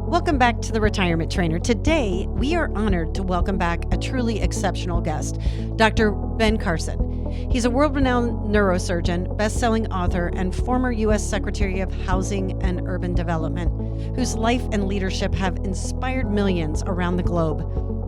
Welcome back to The Retirement Trainer. Today, we are honored to welcome back a truly exceptional guest, Dr. Ben Carson. He's a world-renowned neurosurgeon, best-selling author, and former U.S. Secretary of Housing and Urban Development, whose life and leadership have inspired millions around the globe.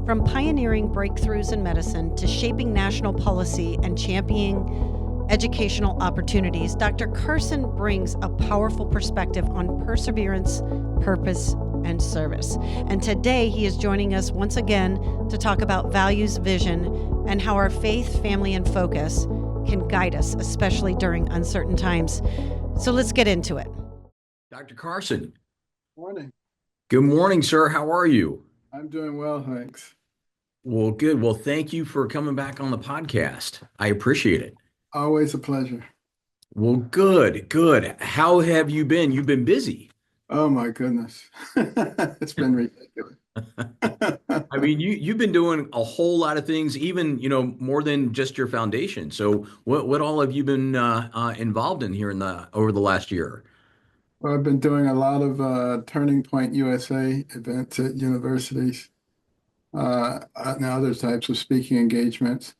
From pioneering breakthroughs in medicine to shaping national policy and championing educational opportunities, Dr. Carson brings a powerful perspective on perseverance, purpose, and service. And today he is joining us once again to talk about values, vision, and how our faith, family, and focus can guide us, especially during uncertain times. So let's get into it. Dr. Carson. Morning. Good morning, sir. How are you? I'm doing well, thanks. Well, good. Well, thank you for coming back on the podcast. I appreciate it. Always a pleasure. Well, good, good. How have you been? You've been busy. Oh my goodness. It's been ridiculous. I mean, you've been doing a whole lot of things, even, more than just your foundation. So what all have you been involved in here over the last year? Well, I've been doing a lot of Turning Point USA events at universities and other types of speaking engagements.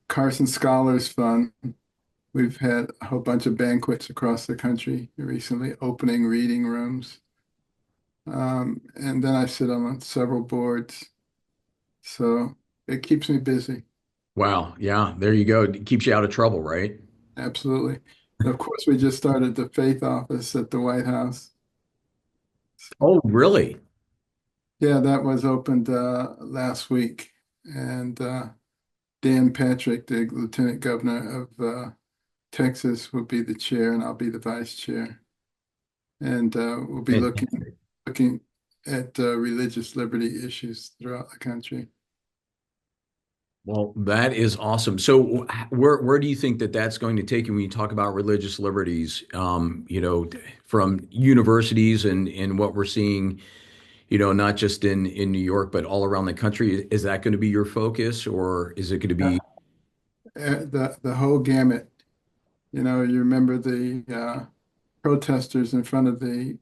Carson Scholars Fund. We've had a whole bunch of banquets across the country recently, opening reading rooms. And then I sit on several boards. So it keeps me busy. Wow. Yeah, there you go. It keeps you out of trouble, right? Absolutely. And of course, we just started the faith office at the White House. Oh, really? Yeah, that was opened last week. And Dan Patrick, the Lieutenant Governor of Texas, will be the chair, and I'll be the vice chair. And we'll be looking at religious liberty issues throughout the country. Well, that is awesome. So where do you think that that's going to take you when you talk about religious liberties, from universities and what we're seeing, not just in New York, but all around the country? Is that going to be your focus, or is it going to be? The whole gamut. You remember the protesters in front of the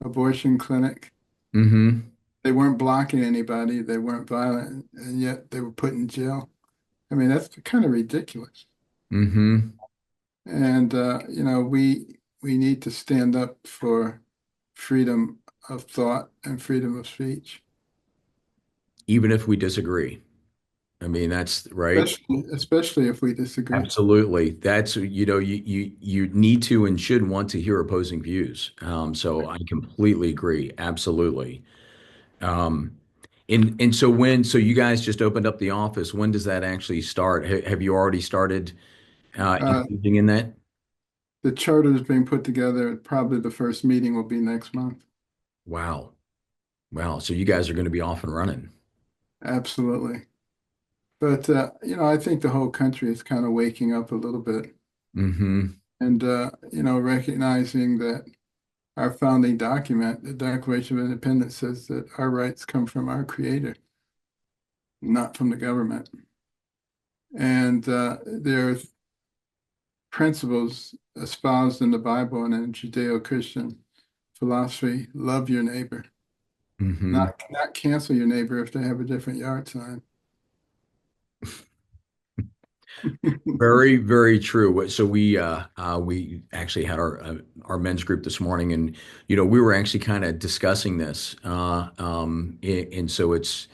abortion clinic? Mm-hmm. They weren't blocking anybody, they weren't violent, and yet they were put in jail. I mean, that's kind of ridiculous. Mm-hmm. And we need to stand up for freedom of thought and freedom of speech. Even if we disagree. I mean, that's right. Especially if we disagree. Absolutely. That's, you need to and should want to hear opposing views. So I completely agree. Absolutely. Um, so you guys just opened up the office. When does that actually start? Have you already started Uh, engaging in that? the charter is being put together. Probably the first meeting will be next month. Wow. Wow. So you guys are going to be off and running. Absolutely. But I think the whole country is kind of waking up a little bit Mm-hmm. and recognizing that our founding document, the Declaration of Independence, says that our rights come from our Creator, not from the government. And there are principles espoused in the Bible and in Judeo-Christian philosophy. Love your neighbor, Mm-hmm. not cancel your neighbor if they have a different yard sign. Very, very true. So we actually had our men's group this morning, and we were actually kind of discussing this, and so it's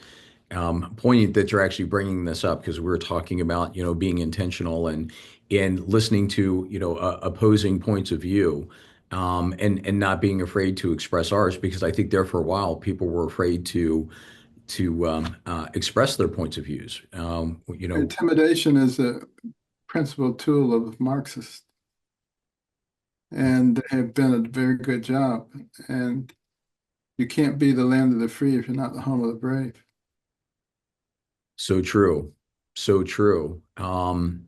poignant that you're actually bringing this up because we were talking about being intentional and listening to opposing points of view, and not being afraid to express ours because I think there for a while people were afraid to express their points of views. Intimidation is a principal tool of Marxists, and they have done a very good job. And you can't be the land of the free if you're not the home of the brave. So true. So true. And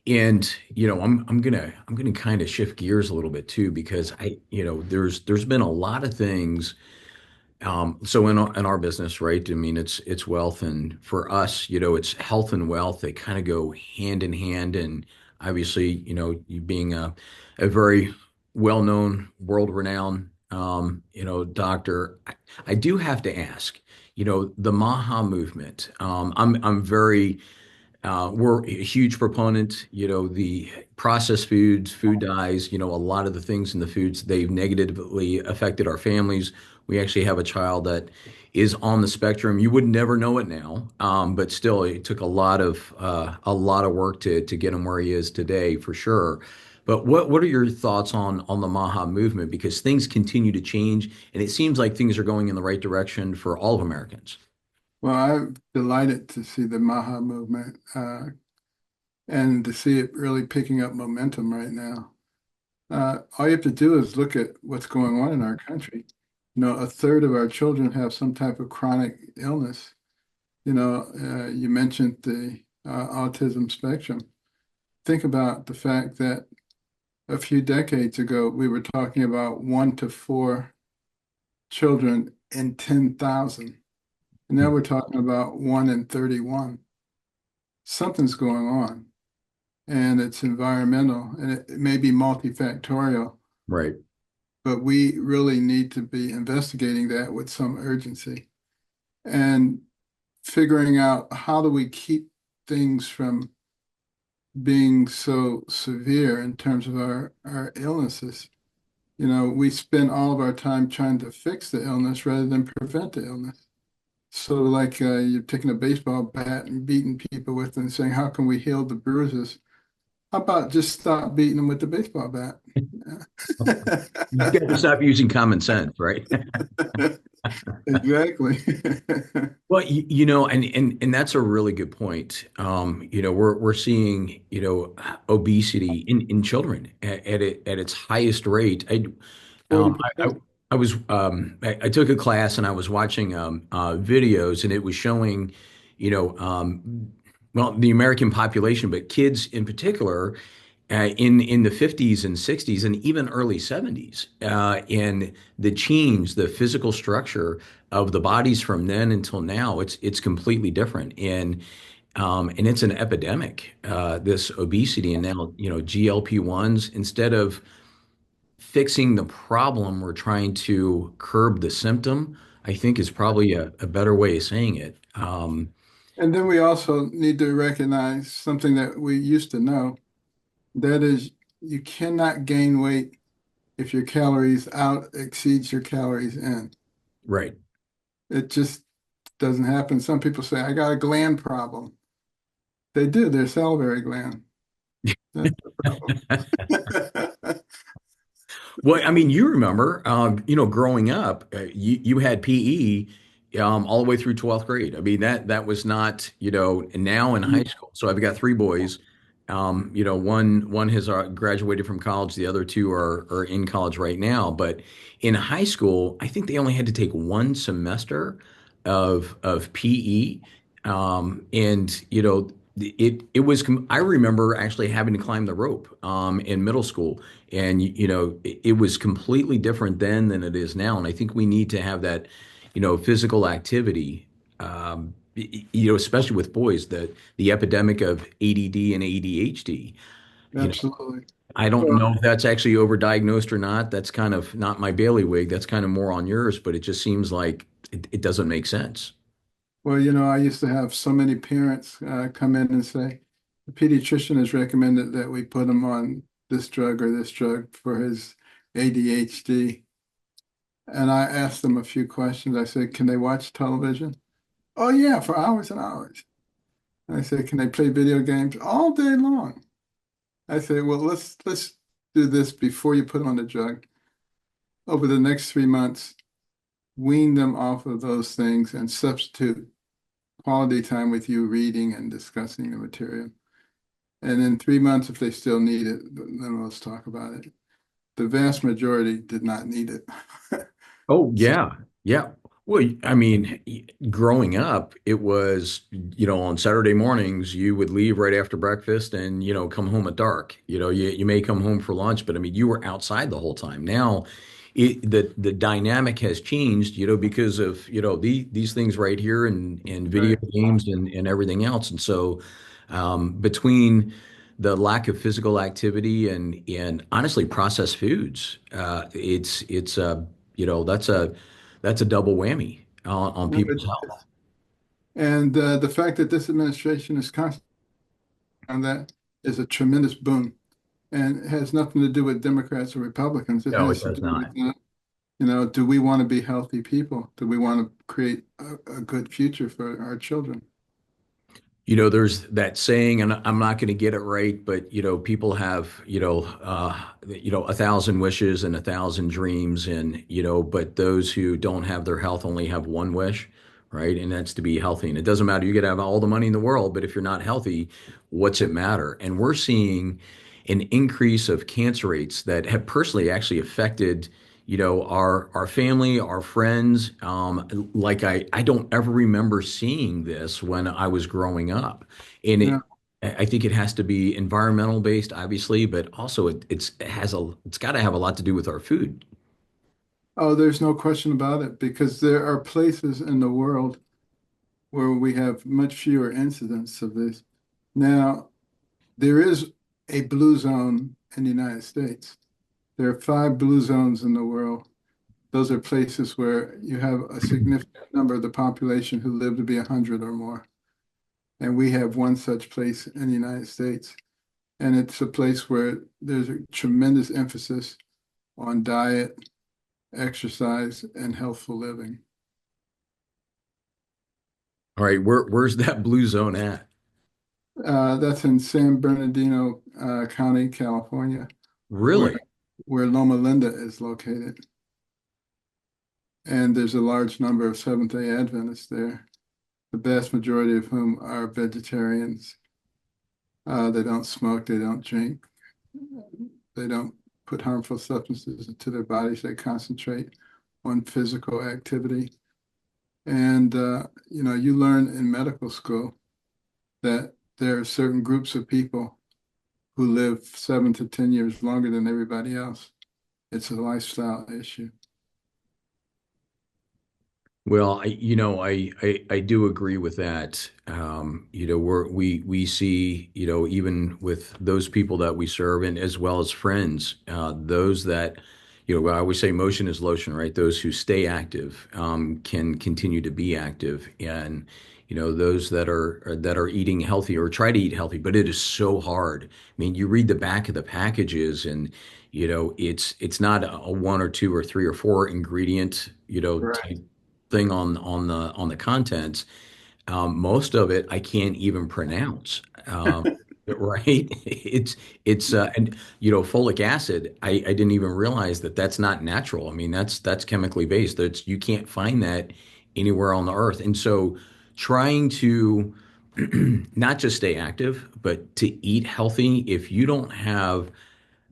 I'm gonna kind of shift gears a little bit too because there's been a lot of things. So in our business, right? I mean, it's wealth, and for us, it's health and wealth. They kind of go hand in hand, and obviously, you being a very well-known, world-renowned Doctor, I do have to ask, the Maha movement. I'm very we're a huge proponent, the processed foods, food dyes, a lot of the things in the foods, they've negatively affected our families. We actually have a child that is on the spectrum. You would never know it now, but still, it took a lot of work to get him where he is today, for sure. But what are your thoughts on the Maha movement? Because things continue to change, and it seems like things are going in the right direction for all of Americans. Well, I'm delighted to see the Maha movement and to see it really picking up momentum right now. All you have to do is look at what's going on in our country. A third of our children have some type of chronic illness. You mentioned the autism spectrum. Think about the fact that a few decades ago, we were talking about 1 to 4 children in 10,000. And now we're talking about 1 in 31. Something's going on, and it's environmental, and it may be multifactorial, Right. but we really need to be investigating that with some urgency and figuring out how do we keep things from being so severe in terms of our illnesses. We spend all of our time trying to fix the illness rather than prevent the illness. So like you're taking a baseball bat and beating people with it and saying, how can we heal the bruises? How about just stop beating them with the baseball bat? You've got to stop using common sense, right? Exactly. Well, and that's a really good point. We're seeing, obesity in children at its highest rate. Um, I, I 40%. I took a class and I was watching videos, and it was showing, well, the American population, but kids in particular, in the 50s and 60s and even early 70s, and the change, the physical structure of the bodies from then until now, it's completely different, and it's an epidemic, this obesity, and now GLP-1s, instead of fixing the problem, we're trying to curb the symptom, I think is probably a better way of saying it. And then we also need to recognize something that we used to know. That is, you cannot gain weight if your calories out exceeds your calories in. Right. It just doesn't happen. Some people say, I got a gland problem. They do, their salivary gland. That's the problem. Well, I mean, you remember, growing up, you had PE all the way through 12th grade. I mean, that was not, now in high school. So I've got three boys. One has graduated from college. The other two are in college right now. But in high school, I think they only had to take one semester of PE, and I remember actually having to climb the rope in middle school, and it was completely different then than it is now, and I think we need to have that physical activity, especially with boys, the epidemic of ADD and ADHD. you know Absolutely. I don't Well, know if that's actually overdiagnosed or not. That's kind of not my bailiwick. That's kind of more on yours, but it just seems like it doesn't make sense. I used to have so many parents come in and say, the pediatrician has recommended that we put him on this drug or this drug for his ADHD. And I asked them a few questions. I said, can they watch television? Oh, yeah, for hours and hours. And I said, can they play video games all day long? I said, well, let's do this before you put them on the drug. Over the next 3 months, wean them off of those things and substitute quality time with you reading and discussing the material. And in 3 months, if they still need it, then let's talk about it. The vast majority did not need it. Oh, So, yeah. Yeah. Well, I mean, growing up, it was, on Saturday mornings, you would leave right after breakfast and, come home at dark. You may come home for lunch, but I mean, you were outside the whole time. Now, the dynamic has changed, because of, these things right here and video right. games and everything else. And so, between the lack of physical activity and honestly processed foods, it's that's a double whammy on No, people's health. and the fact that this administration is constant on that is a tremendous boon. And it has nothing to do with Democrats or Republicans. It No, it has to does do with, not. do we want to be healthy people? Do we want to create a good future for our children? There's that saying, and I'm not going to get it right, but people have, 1,000 wishes and 1,000 dreams, and but those who don't have their health only have one wish, right? And that's to be healthy. And it doesn't matter. You could have all the money in the world, but if you're not healthy, what's it matter? And we're seeing an increase of cancer rates that have personally actually affected our family, our friends. Like I don't ever remember seeing this when I was growing up. And Yeah. I think it has to be environmental based, obviously, but also it's got to have a lot to do with our food. Oh, there's no question about it because there are places in the world where we have much fewer incidents of this. Now, there is a blue zone in the United States. There are 5 blue zones in the world. Those are places where you have a significant number of the population who live to be 100 or more. And we have one such place in the United States. And it's a place where there's a tremendous emphasis on diet, exercise, and healthful living. All right, where's that blue zone at? That's in San Bernardino County, California, where Really? where Loma Linda is located. And there's a large number of Seventh-day Adventists there, the vast majority of whom are vegetarians. They don't smoke, they don't drink, they don't put harmful substances into their bodies. They concentrate on physical activity. And you learn in medical school that there are certain groups of people who live 7 to 10 years longer than everybody else. It's a lifestyle issue. Well, I do agree with that. We see, even with those people that we serve and as well as friends, those that, I always say motion is lotion, right? Those who stay active, can continue to be active. And, those that are eating healthy or try to eat healthy, but it is so hard. I mean, you read the back of the packages and, it's not a one or two or three or four ingredient, Right. type thing on the contents. Most of it I can't even pronounce. Right? And folic acid. I didn't even realize that that's not natural. I mean, that's chemically based. That's you can't find that anywhere on the earth. And so, trying to not just stay active, but to eat healthy. If you don't have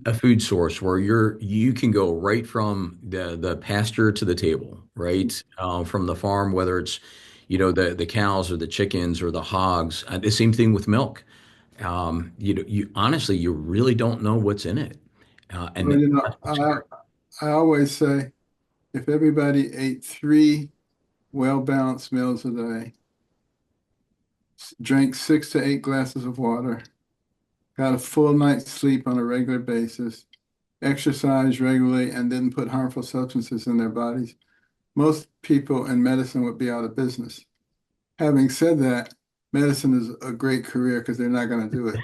a food source where you can go right from the pasture to the table, right? From the farm, whether it's the cows or the chickens or the hogs. The same thing with milk. You honestly you really don't know what's in it, and Well, that's what's scary. I always say if everybody ate 3 well-balanced meals a day, drank 6 to 8 glasses of water, got a full night's sleep on a regular basis, exercised regularly, and didn't put harmful substances in their bodies, most people in medicine would be out of business. Having said that, medicine is a great career because they're not going to do it.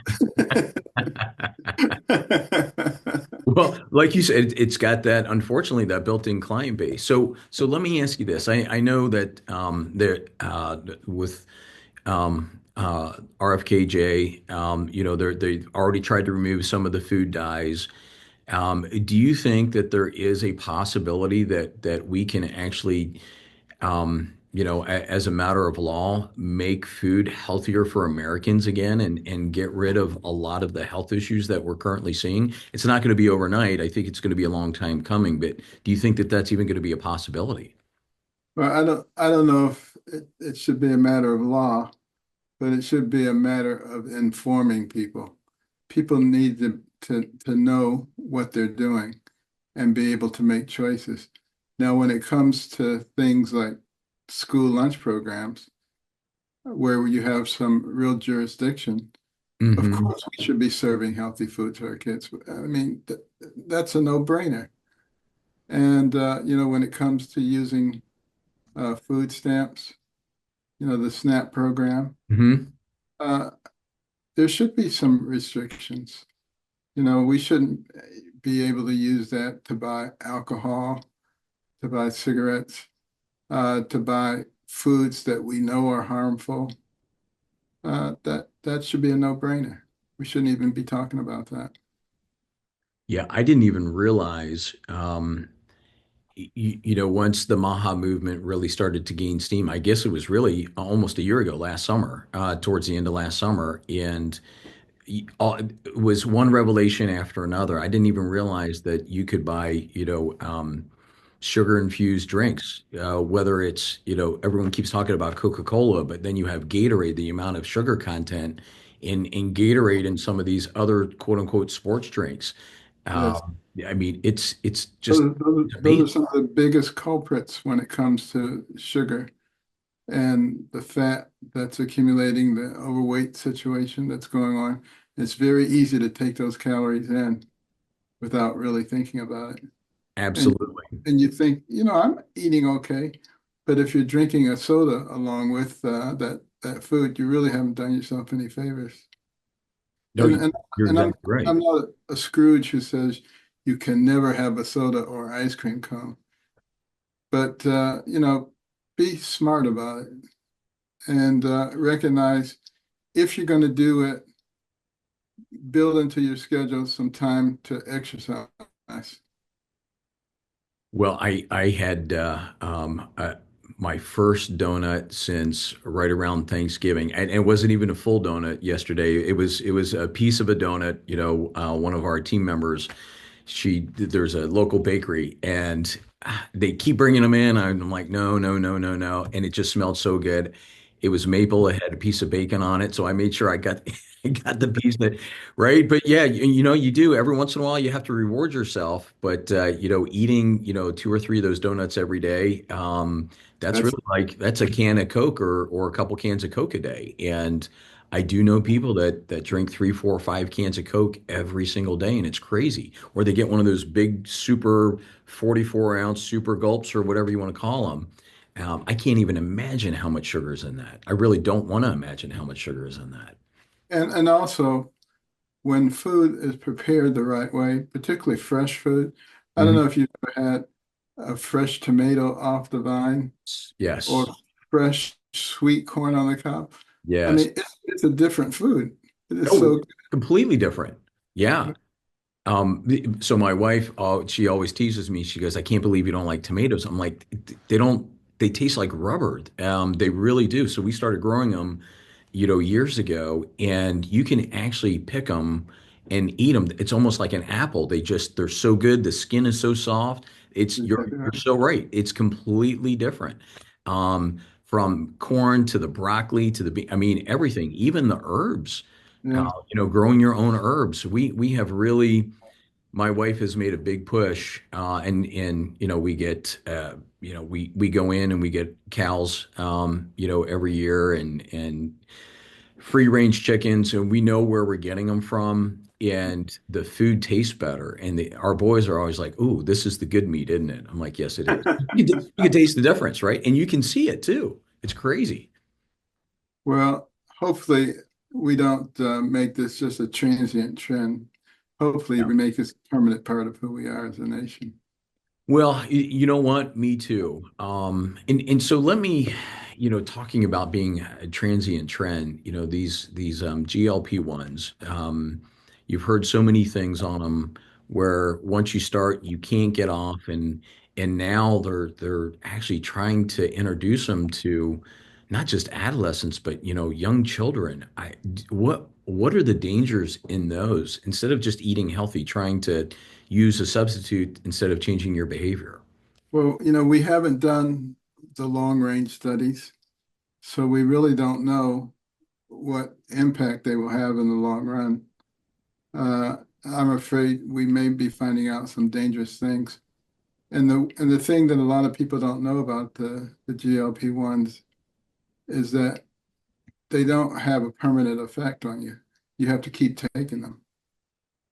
Well, like you said, it's got that, unfortunately, that built-in client base. So let me ask you this. I know that there with RFKJ, they already tried to remove some of the food dyes. Do you think that there is a possibility that we can actually, as a matter of law, make food healthier for Americans again and get rid of a lot of the health issues that we're currently seeing? It's not going to be overnight. I think it's going to be a long time coming, but do you think that that's even going to be a possibility? Well, I don't know if it should be a matter of law, but it should be a matter of informing people. People need to know what they're doing and be able to make choices. Now, when it comes to things like school lunch programs, where you have some real jurisdiction, of Hmm. course we should be serving healthy food to our kids. I mean, that's a no-brainer. And when it comes to using food stamps, the SNAP program, Hmm. uh, there should be some restrictions. We shouldn't be able to use that to buy alcohol, to buy cigarettes, to buy foods that we know are harmful. That should be a no-brainer. We shouldn't even be talking about that. Yeah, I didn't even realize, once the Maha movement really started to gain steam, I guess it was really almost a year ago, last summer, towards the end of last summer, and it was one revelation after another. I didn't even realize that you could buy, sugar infused drinks, whether it's, everyone keeps talking about Coca-Cola, but then you have Gatorade, the amount of sugar content in Gatorade and some of these other quote unquote sports drinks. Yes. I mean, it's just Those are amazing. some of the biggest culprits when it comes to sugar and the fat that's accumulating, the overweight situation that's going on. It's very easy to take those calories in without really thinking about it. And Absolutely. and you think, I'm eating okay, but if you're drinking a soda along with that food, you really haven't done yourself any favors. No, And and you're and exactly right. I'm not a Scrooge who says you can never have a soda or ice cream cone, but be smart about it and recognize if you're going to do it, build into your schedule some time to exercise. Well, I had my first donut since right around Thanksgiving, and it wasn't even a full donut yesterday. It was a piece of a donut. One of our team members, there's a local bakery, and they keep bringing them in. I'm like, no, no, no, no, no, and it just smelled so good. It was maple. It had a piece of bacon on it, so I made sure I got I got the piece that right. But yeah, you do every once in a while. You have to reward yourself. But eating two or three of those donuts every day, that's That's really like that's a can of Coke or a couple cans of Coke a day. And I do know people that drink three, four, 5 cans of Coke every single day, and it's crazy. Or they get one of those big super 44-ounce super gulps or whatever you want to call them. I can't even imagine how much sugar is in that. I really don't want to imagine how much sugar is in that. and also when food is prepared the right way, particularly fresh food. I don't Mhm. know if you've ever had a fresh tomato off the vine or Yes. fresh sweet corn on the cob. I Yes. mean, it's a different food. It is Oh, so completely different. Yeah. good. So my wife, she always teases me. She goes, "I can't believe you don't like tomatoes." I'm like, they don't, they taste like rubber. They really do. So we started growing them, years ago, and you can actually pick them and eat them. It's almost like an apple. They're so good. The skin is so soft. Exactly You're right. so right. It's completely different. From corn to the broccoli to I mean, everything, even the herbs, Yeah. growing your own herbs. We have really, my wife has made a big push, and we get we go in and we get cows, every year, and free range chickens, and we know where we're getting them from, and the food tastes better. And our boys are always like, "Ooh, this is the good meat, isn't it?" I'm like, "Yes, it is." You can taste the difference, right? And you can see it too. It's crazy. Well, hopefully we don't make this just a transient trend. Hopefully we make this a permanent part of who we are as a nation. Well, you know what? Me too. And so let me, talking about being a transient trend, these GLP-1s. You've heard so many things on them where once you start, you can't get off, and now they're actually trying to introduce them to not just adolescents, but young children. What are the dangers in those? Instead of just eating healthy, trying to use a substitute instead of changing your behavior. Well, we haven't done the long range studies, so we really don't know what impact they will have in the long run. I'm afraid we may be finding out some dangerous things. And the thing that a lot of people don't know about the GLP-1s is that they don't have a permanent effect on you. You have to keep taking them.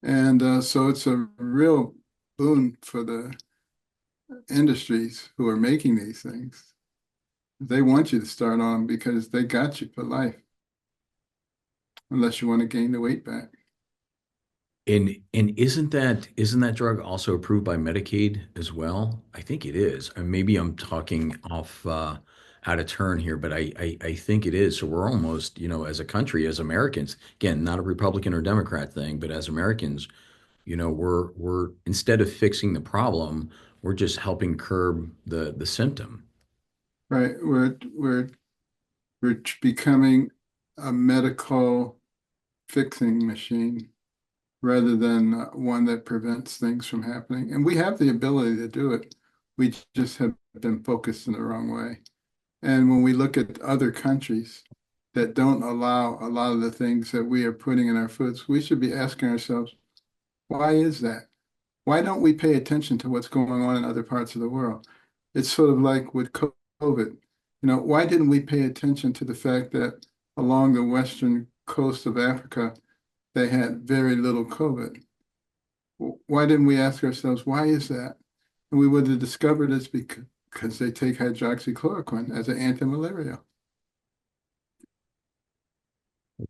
And so it's a real boon for the industries who are making these things, they want you to start on them because they got you for life, unless you want to gain the weight back. And isn't that drug also approved by Medicaid as well? I think it is. And maybe I'm talking off out of turn here, but I think it is. So we're almost, as a country, as Americans, again, not a Republican or Democrat thing, but as Americans, we're instead of fixing the problem, we're just helping curb the symptom. Right? We're becoming a medical fixing machine rather than one that prevents things from happening. And we have the ability to do it. We just have been focused in the wrong way. And when we look at other countries that don't allow a lot of the things that we are putting in our foods, we should be asking ourselves, why is that? Why don't we pay attention to what's going on in other parts of the world? It's sort of like with COVID. Why didn't we pay attention to the fact that along the western coast of Africa, they had very little COVID? Why didn't we ask ourselves, why is that? And we would have discovered it's because they take hydroxychloroquine as an anti-malarial.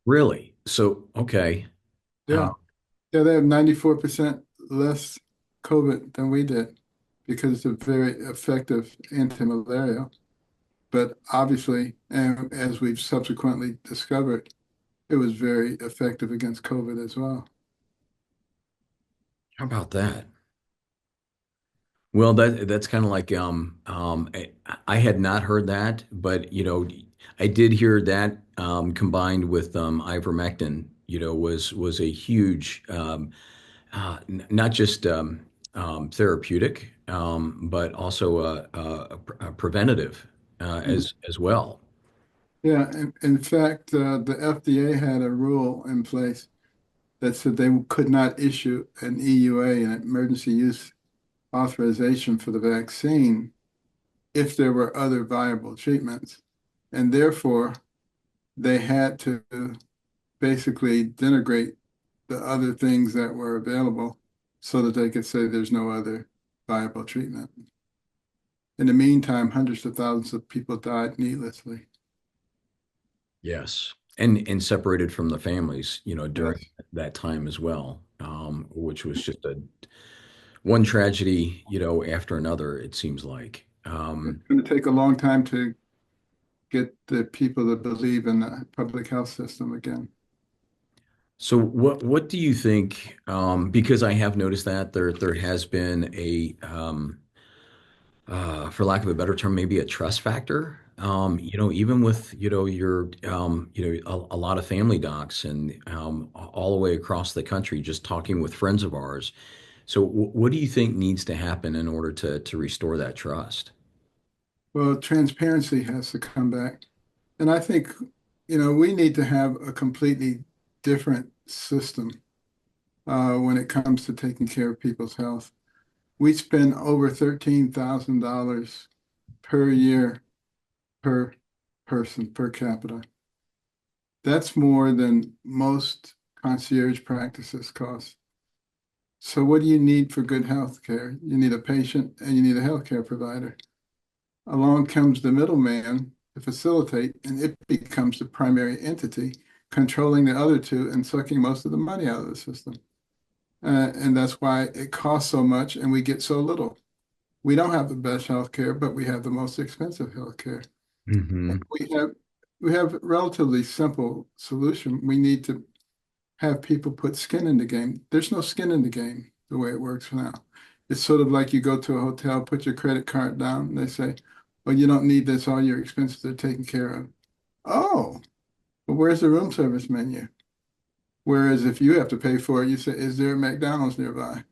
Really? So, okay. Uh, Yeah. Yeah, they have 94% less COVID than we did because it's a very effective anti-malarial. But obviously, and as we've subsequently discovered, it was very effective against COVID as well. how about that? Well, that's kind of like I had not heard that, but I did hear that combined with ivermectin, was a huge not just therapeutic, but also a preventative as well. Yeah, in fact, the FDA had a rule in place that said they could not issue an EUA, an emergency use authorization for the vaccine, if there were other viable treatments. And therefore, they had to basically denigrate the other things that were available so that they could say there's no other viable treatment. In the meantime, hundreds of thousands of people died needlessly. Yes. And separated from the families, during Yes. that time as well, which was just a one tragedy, after another, it seems like. It's going to take a long time to get the people to believe in the public health system again. So what do you think? Because I have noticed that there has been for lack of a better term, maybe a trust factor. Even with your a lot of family docs and all the way across the country, just talking with friends of ours. So what do you think needs to happen in order to restore that trust? Well, transparency has to come back. And I think, we need to have a completely different system when it comes to taking care of people's health. We spend over $13,000 per year per person per capita. That's more than most concierge practices cost. So what do you need for good health care? You need a patient and you need a healthcare provider. Along comes the middleman to facilitate, and it becomes the primary entity controlling the other two and sucking most of the money out of the system. And that's why it costs so much and we get so little. We don't have the best healthcare, but we have the most expensive healthcare. And Hmm. we have a relatively simple solution. We need to have people put skin in the game. There's no skin in the game the way it works now. It's sort of like you go to a hotel, put your credit card down, and they say, well, you don't need this, all your expenses are taken care of. Oh, but where's the room service menu? Whereas if you have to pay for it, you say, is there a McDonald's nearby?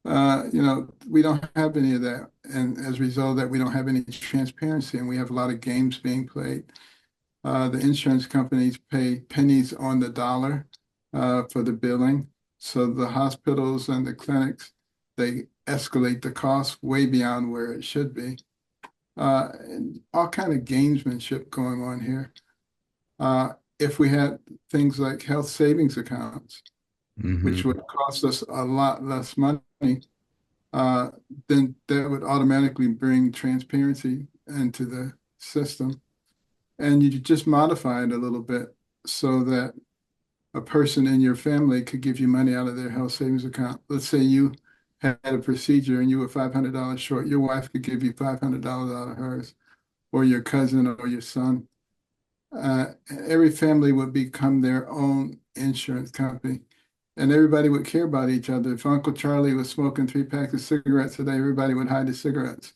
We don't have any of that. And as a result of that, we don't have any transparency and we have a lot of games being played. The insurance companies pay pennies on the dollar for the billing. So the hospitals and the clinics, they escalate the cost way beyond where it should be. And all kind of gamesmanship going on here. If we had things like health savings accounts, Hmm. which would cost us a lot less money, uh, then that would automatically bring transparency into the system. And you just modify it a little bit so that a person in your family could give you money out of their health savings account. Let's say you had a procedure and you were $500 short. Your wife could give you $500 out of hers, or your cousin or your son. Every family would become their own insurance company, and everybody would care about each other. If Uncle Charlie was smoking 3 packs of cigarettes a day, everybody would hide the cigarettes.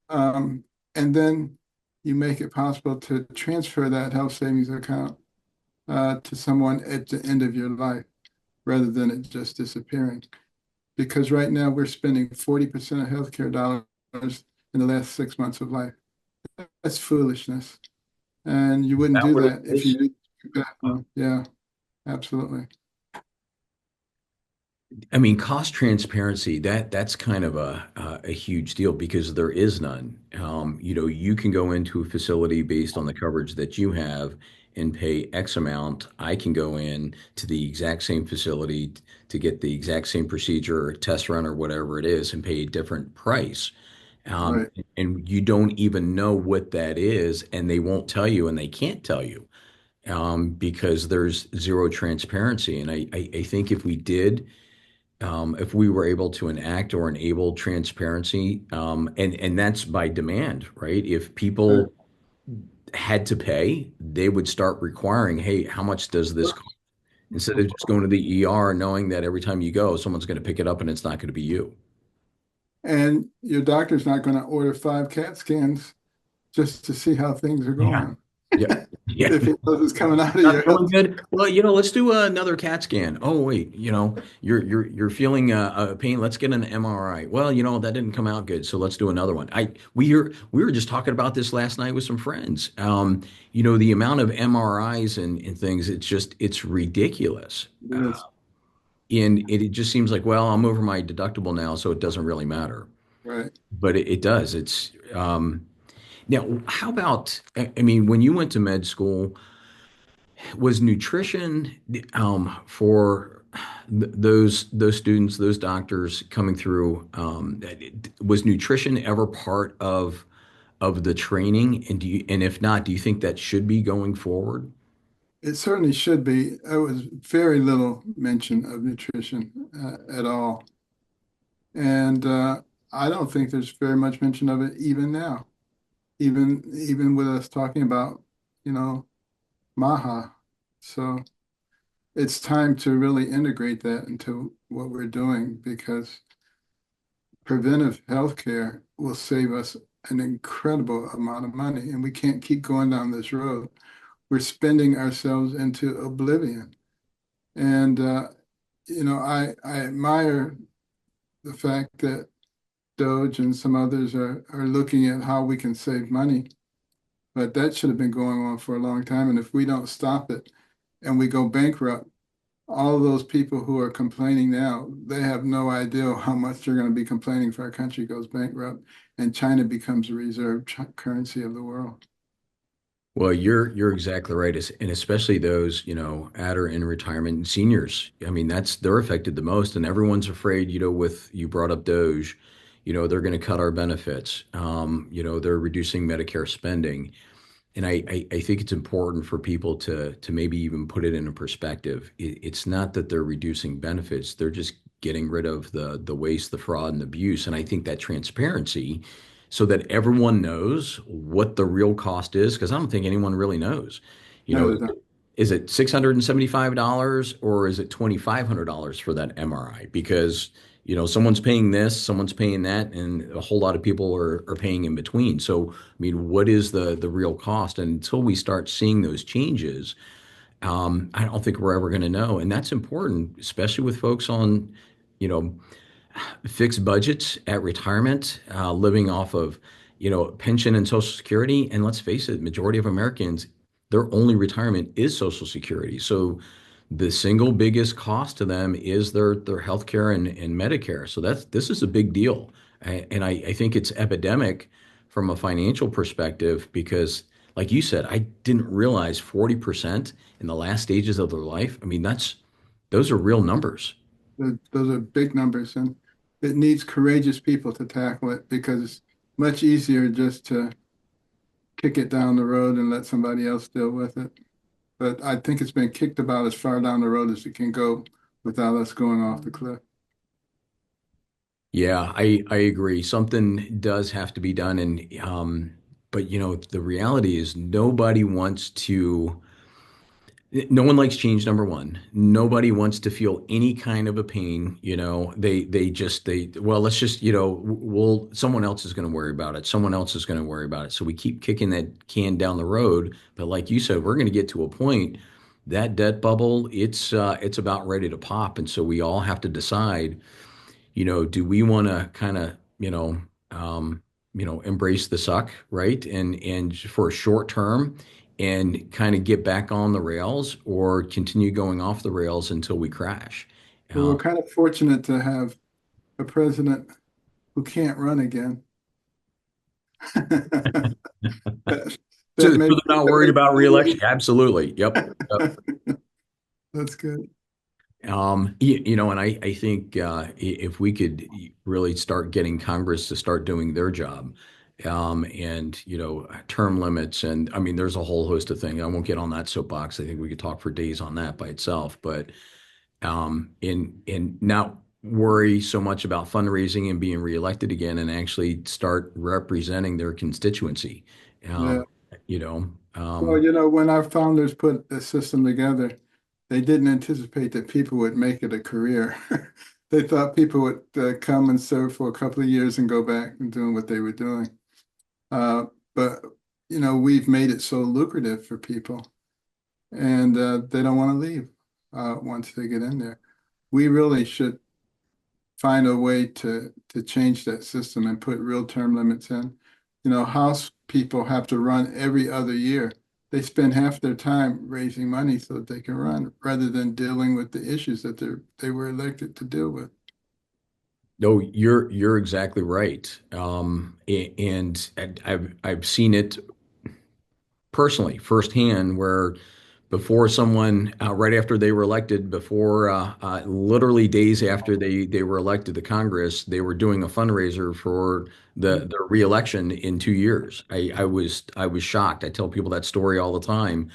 Um, and then you make it possible to transfer that health savings account to someone at the end of your life rather than it just disappearing. Because right now we're spending 40% of healthcare dollars in the last 6 months of life. That's foolishness. And you wouldn't That do what it that if is? you yeah, absolutely. I mean, cost transparency, that's kind of a huge deal because there is none. You can go into a facility based on the coverage that you have and pay X amount. I can go in to the exact same facility to get the exact same procedure or test run or whatever it is and pay a different price. Um, Right. and you don't even know what that is, and they won't tell you, and they can't tell you because there's zero transparency. And I think if we were able to enact or enable transparency, and that's by demand, right? If Right. people had to pay, they would start requiring, hey, how much does this cost? Instead of just going to the ER and knowing that every time you go, someone's going to pick it up and it's not going to be you. And your doctor's not going to order 5 CAT scans just to see how things are Yeah. going. Yeah. Yeah. If it knows it's coming out of Not your feeling health. good. Well, let's do another CAT scan. Oh, wait, you're feeling a pain. Let's get an MRI. Well, that didn't come out good, so let's do another one. We were just talking about this last night with some friends. The amount of MRIs and things, it's ridiculous. Yes, And it just seems like, well, I'm over my deductible now, so it doesn't really matter. right. But it does. It's now, how about, I mean, when you went to med school, was nutrition for those students, those doctors coming through, was nutrition ever part of the training? And if not, do you think that should be going forward? It certainly should be. There was very little mention of nutrition at all. And I don't think there's very much mention of it even now, even with us talking about, you know, MAHA. So it's time to really integrate that into what we're doing because preventive healthcare will save us an incredible amount of money, and we can't keep going down this road. We're spending ourselves into oblivion. And I admire the fact that Doge and some others are looking at how we can save money, but that should have been going on for a long time. And if we don't stop it and we go bankrupt, all of those people who are complaining now, they have no idea how much they're going to be complaining if our country goes bankrupt and China becomes the reserve currency of the world. Well, you're exactly right, and especially those, at or in retirement and seniors. I mean, they're affected the most, and everyone's afraid, with you brought up Doge, they're going to cut our benefits. They're reducing Medicare spending. And I think it's important for people to maybe even put it in a perspective. It's not that they're reducing benefits, they're just getting rid of the waste, the fraud, and abuse. And I think that transparency so that everyone knows what the real cost is, because I don't think anyone really knows. You No, know, there's not. is it $675 or is it $2,500 for that MRI? Because someone's paying this, someone's paying that, and a whole lot of people are paying in between. So, I mean, what is the real cost? And until we start seeing those changes, I don't think we're ever going to know. And that's important, especially with folks on, you know, fixed budgets at retirement, living off of, pension and Social Security. And let's face it, majority of Americans, their only retirement is Social Security. So the single biggest cost to them is their health care and Medicare. So this is a big deal. And I think it's epidemic from a financial perspective because, like you said, I didn't realize 40% in the last stages of their life. I mean, those are real numbers. Those are big numbers. And it needs courageous people to tackle it because it's much easier just to kick it down the road and let somebody else deal with it. But I think it's been kicked about as far down the road as it can go without us going off the cliff. Yeah, I agree. Something does have to be done, and but the reality is nobody wants to. No one likes change, number one. Nobody wants to feel any kind of a pain. Well, let's just, well, someone else is going to worry about it. Someone else is going to worry about it. So we keep kicking that can down the road. But like you said, we're going to get to a point that debt bubble, it's about ready to pop. And so we all have to decide, do we want to kind of, embrace the suck, right? And for a short term and kind of get back on the rails or continue going off the rails until we crash. But Uh, we're kind of fortunate to have a president who can't run again. That, so, that so makes they're not worried about reelection. it Absolutely. Yep. Yep. that's good. And I think if we could really start getting Congress to start doing their job, and term limits, and I mean, there's a whole host of things. I won't get on that soapbox. I think we could talk for days on that by itself. But and not worry so much about fundraising and being reelected again, and actually start representing their constituency. Yeah. Um, you know, Well, um, when our founders put the system together, they didn't anticipate that people would make it a career. They thought people would come and serve for a couple of years and go back and doing what they were doing. Uh, but we've made it so lucrative for people, and they don't want to leave once they get in there. We really should find a way to change that system and put real term limits in. House people have to run every other year. They spend half their time raising money so that they can run rather than dealing with the issues that they were elected to deal with. no, you're exactly right. And I've seen it personally, firsthand, where before someone, right after they were elected, before literally days after they were elected to Congress, they were doing a fundraiser for the reelection in 2 years. I was shocked. I tell people that story all the time.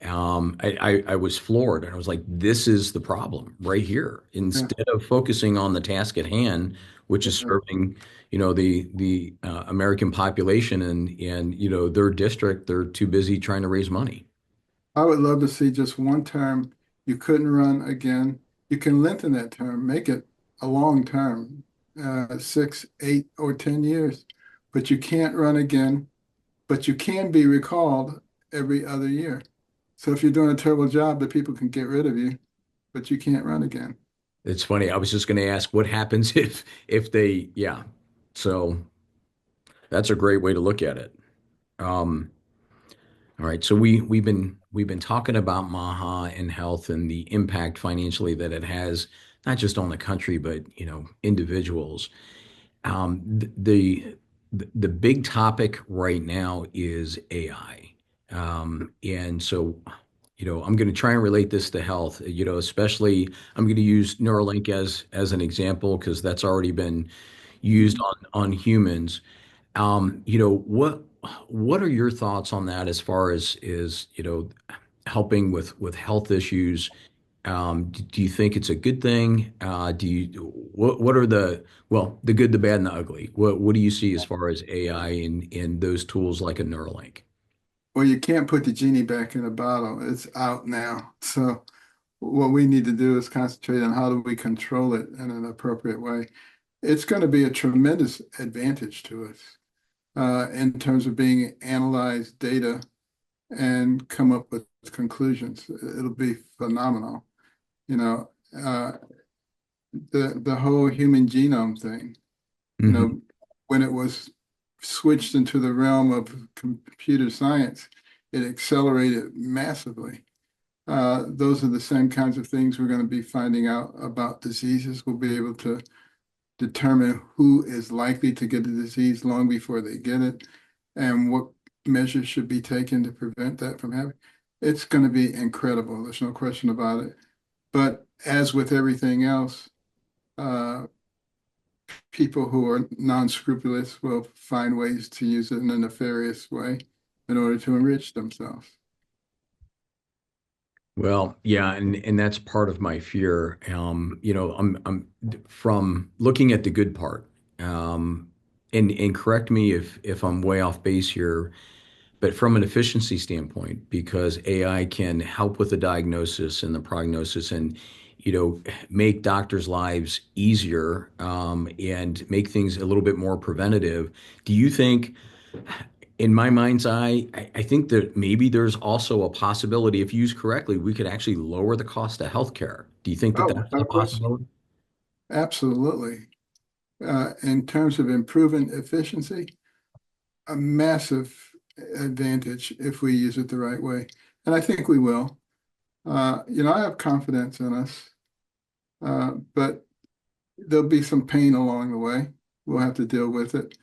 I was floored, and I was like, "This is the problem right here." Yeah, Instead of focusing on the task at hand, which is yeah. serving, the American population and their district, they're too busy trying to raise money. I would love to see just one term. You couldn't run again. You can lengthen that term, make it a long term, 6, 8, or 10 years, but you can't run again. But you can be recalled every other year. So if you're doing a terrible job, the people can get rid of you, but you can't run again. It's funny. I was just going to ask what happens if they, yeah. So that's a great way to look at it. Um, all right. So we've been talking about Maha and health and the impact financially that it has, not just on the country, but individuals. The big topic right now is AI. And so, I'm going to try and relate this to health, especially I'm going to use Neuralink as an example because that's already been used Mhm. on humans. What are your thoughts on that as far as is, helping with health issues? Do you think it's a good thing? What are the good, the bad, and the ugly? What do you see as far as AI and those tools like a Neuralink? Well, you can't put the genie back in the bottle. It's out now. So what we need to do is concentrate on how do we control it in an appropriate way. It's going to be a tremendous advantage to us in terms of being analyzed data and come up with conclusions. It'll be phenomenal. You know, uh, the whole human genome thing, you Hmm. know, when it was switched into the realm of computer science, it accelerated massively. Those are the same kinds of things we're going to be finding out about diseases. We'll be able to determine who is likely to get a disease long before they get it and what measures should be taken to prevent that from happening. It's going to be incredible. There's no question about it. But as with everything else, uh, people who are non-scrupulous will find ways to use it in a nefarious way in order to enrich themselves. Well, yeah, and that's part of my fear. I'm from looking at the good part. And correct me if I'm way off base here, but from an efficiency standpoint, because AI can help with the diagnosis and the prognosis and, make doctors' lives easier, and make things a little bit more preventative. Do you think, in my mind's eye, I think that maybe there's also a possibility, if used correctly, we could actually lower the cost of healthcare. Do you think that Oh, that's a without question. possibility? Absolutely. In terms of improving efficiency, a massive advantage if we use it the right way. And I think we will. I have confidence in us, but there'll be some pain along the way. We'll have to deal with it.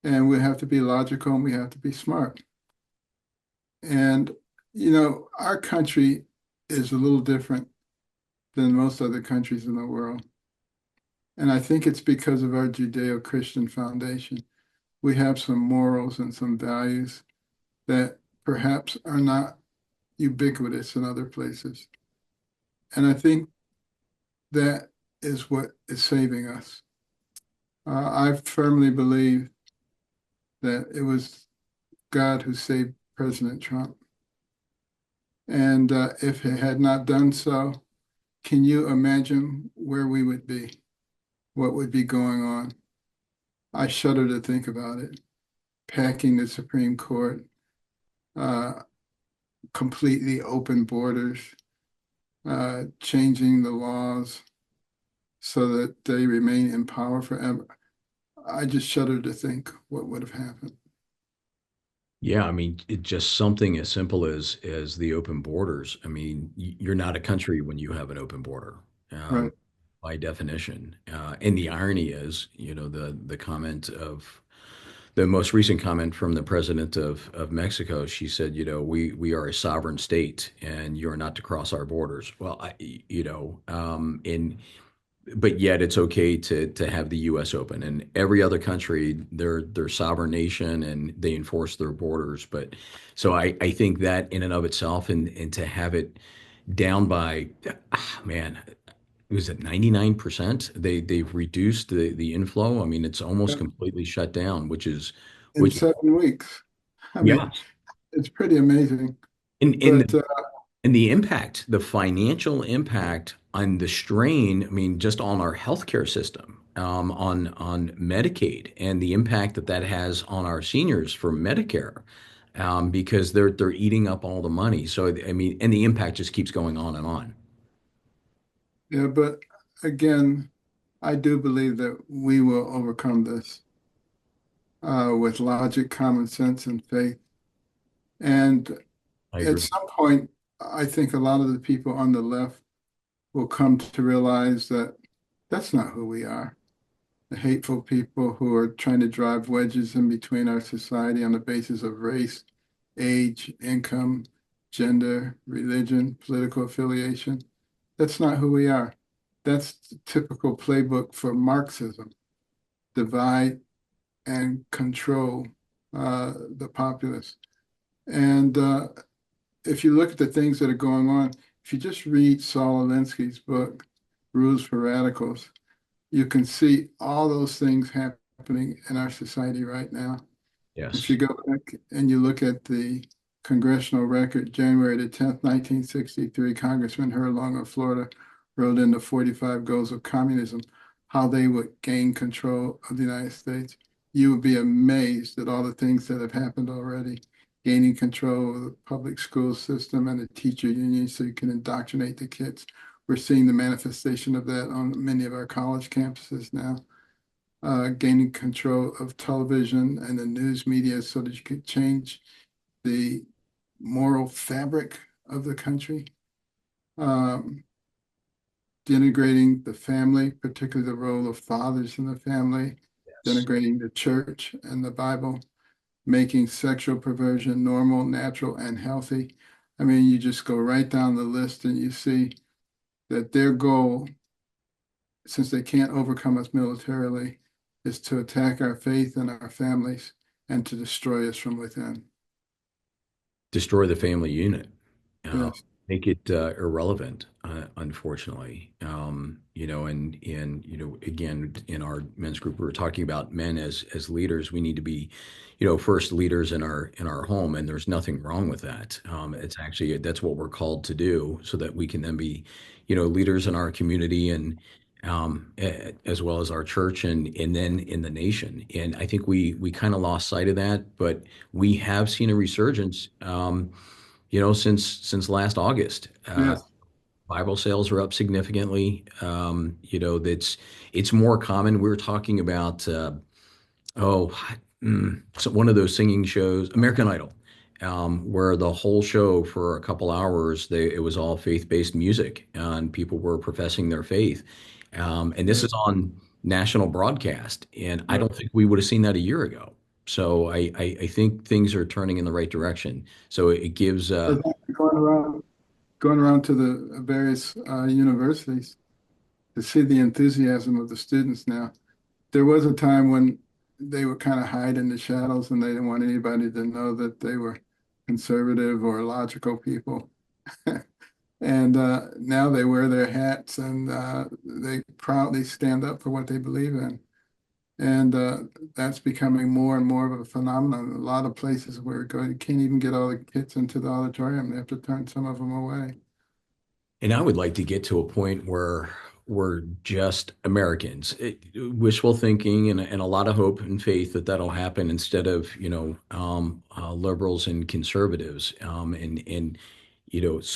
And we have to be logical and we have to be smart. And, our country is a little different than most other countries in the world. And I think it's because of our Judeo-Christian foundation. We have some morals and some values that perhaps are not ubiquitous in other places. And I think that is what is saving us. I firmly believe that it was God who saved President Trump. And if it had not done so, can you imagine where we would be? What would be going on? I shudder to think about it. Packing the Supreme Court, uh, completely open borders, changing the laws so that they remain in power forever. I just shudder to think what would have happened. Yeah, I mean, just something as simple as the open borders. I mean, you're not a country when you have an open border, Right. by definition. And the irony is, the comment of the most recent comment from the president of Mexico. She said, we are a sovereign state, and you are not to cross our borders. Well, in but yet it's okay to have the U.S. open, and every other country, they're sovereign nation and they enforce their borders. But so I think that in and of itself, and to have it down by, man, was it 99%? They've reduced the inflow. I mean, it's almost Yeah. completely shut down, In which 7 weeks. I mean, yeah, it's pretty amazing. in But And the impact, the financial impact on the strain, I mean, just on our healthcare system, on Medicaid, and the impact that that has on our seniors for Medicare, because they're eating up all the money. So I mean, and the impact just keeps going on and on. yeah, but again, I do believe that we will overcome this with logic, common sense, and faith. And I at agree. some point, I think a lot of the people on the left will come to realize that that's not who we are. The hateful people who are trying to drive wedges in between our society on the basis of race, age, income, gender, religion, political affiliation. That's not who we are. That's the typical playbook for Marxism: divide and control the populace. And if you look at the things that are going on, if you just read Saul Alinsky's book, Rules for Radicals, you can see all those things happening in our society right now. If Yes. you go back and you look at the congressional record, January the 10th, 1963, Congressman Herlong of Florida wrote in the 45 Goals of Communism how they would gain control of the United States. You would be amazed at all the things that have happened already. Gaining control of the public school system and the teacher union so you can indoctrinate the kids. We're seeing the manifestation of that on many of our college campuses now. Gaining control of television and the news media so that you could change the moral fabric of the country. Um, Denigrating the family, particularly the role of fathers in the family, Yes. denigrating the church and the Bible, making sexual perversion normal, natural, and healthy. I mean, you just go right down the list and you see that their goal since they can't overcome us militarily, is to attack our faith and our families and to destroy us from within. Destroy the family unit, Yes, make it irrelevant, unfortunately. Again, in our men's group, we were talking about men as leaders. We need to be, first leaders in our home, and there's nothing wrong with that. It's actually that's what we're called to do, so that we can then be, leaders in our community and as well as our church and then in the nation. And I think we kind of lost sight of that, but we have seen a resurgence. Since last August. yes, Bible sales are up significantly. It's more common. We were talking about oh, so one of those singing shows, American Idol, where the whole show for a couple hours, it was all faith-based music, and people were professing their faith. And this right, is on national broadcast, and I right. don't think we would have seen that a year ago. So I think things are turning in the right direction. So it gives But going around to the various universities to see the enthusiasm of the students now. There was a time when they would kind of hide in the shadows and they didn't want anybody to know that they were conservative or logical people. And now they wear their hats and they proudly stand up for what they believe in. And that's becoming more and more of a phenomenon. A lot of places where you can't even get all the kids into the auditorium. They have to turn some of them away. And I would like to get to a point where we're just Americans. Wishful thinking and a lot of hope and faith that that'll happen instead of, liberals and conservatives. So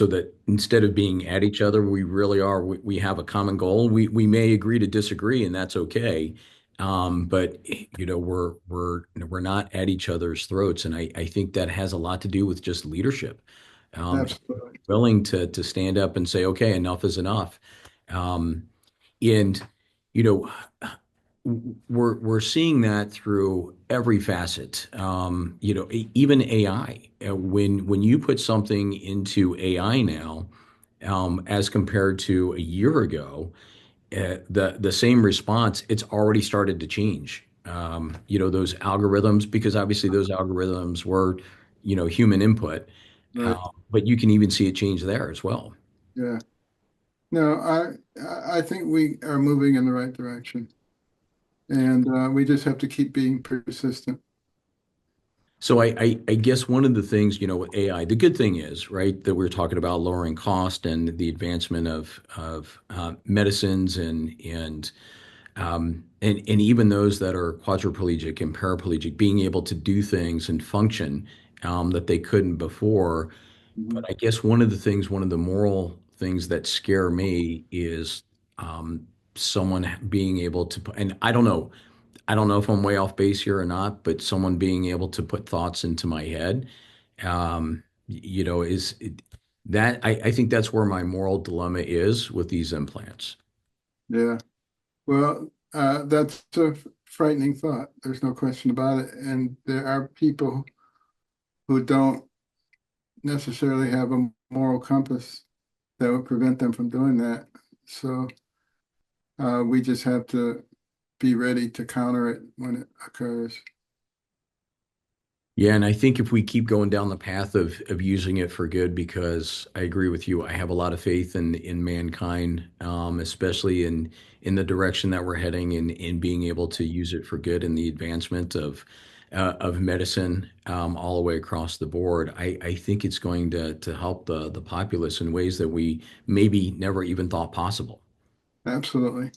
that instead of being at each other, we really are, we have a common goal. We may agree to disagree, and that's okay. But we're not at each other's throats. And I think that has a lot to do with just leadership. Absolutely. Willing to stand up and say, okay, enough is enough. And you know, we're seeing that through every facet. Even AI. When you put something into AI now, as compared to a year ago, the same response, it's already started to change. Those algorithms, because obviously those algorithms were, human input, Right. but you can even see it change there as well. Yeah. No, I think we are moving in the right direction, and we just have to keep being persistent. So I guess one of the things, with AI, the good thing is, right, that we're talking about lowering cost and the advancement of medicines and even those that are quadriplegic and paraplegic being able to do things and function that they couldn't before. But Mhm. I guess one of the moral things that scare me is someone being able to, and I don't know if I'm way off base here or not, but someone being able to put thoughts into my head, is that I think that's where my moral dilemma is with these implants. Yeah. Well, that's a frightening thought. There's no question about it. And there are people who don't necessarily have a moral compass that would prevent them from doing that. So we just have to be ready to counter it when it occurs. Yeah, and I think if we keep going down the path of using it for good, because I agree with you, I have a lot of faith in mankind, especially in the direction that we're heading in being able to use it for good in the advancement of medicine all the way across the board. I think it's going to help the populace in ways that we maybe never even thought possible. Absolutely.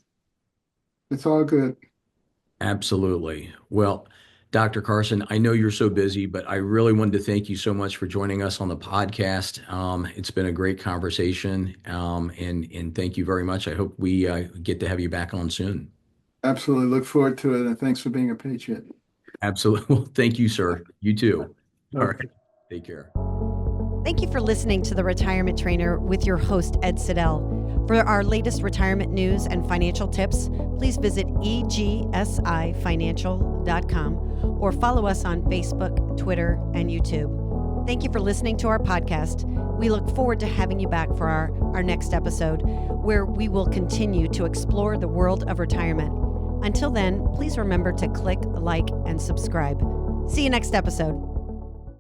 It's all good. Absolutely. Well, Dr. Carson, I know you're so busy, but I really wanted to thank you so much for joining us on the podcast. It's been a great conversation, and thank you very much. I hope we get to have you back on soon. Absolutely. Look forward to it. And thanks for being a patriot. Absolutely. Well, thank you, sir. You too. All right. Okay. Take care. Thank you for listening to The Retirement Trainer with your host, Ed Siddell. For our latest retirement news and financial tips, please visit egsifinancial.com or follow us on Facebook, Twitter, and YouTube. Thank you for listening to our podcast. We look forward to having you back for our next episode, where we will continue to explore the world of retirement. Until then, please remember to click, like, and subscribe. See you next episode.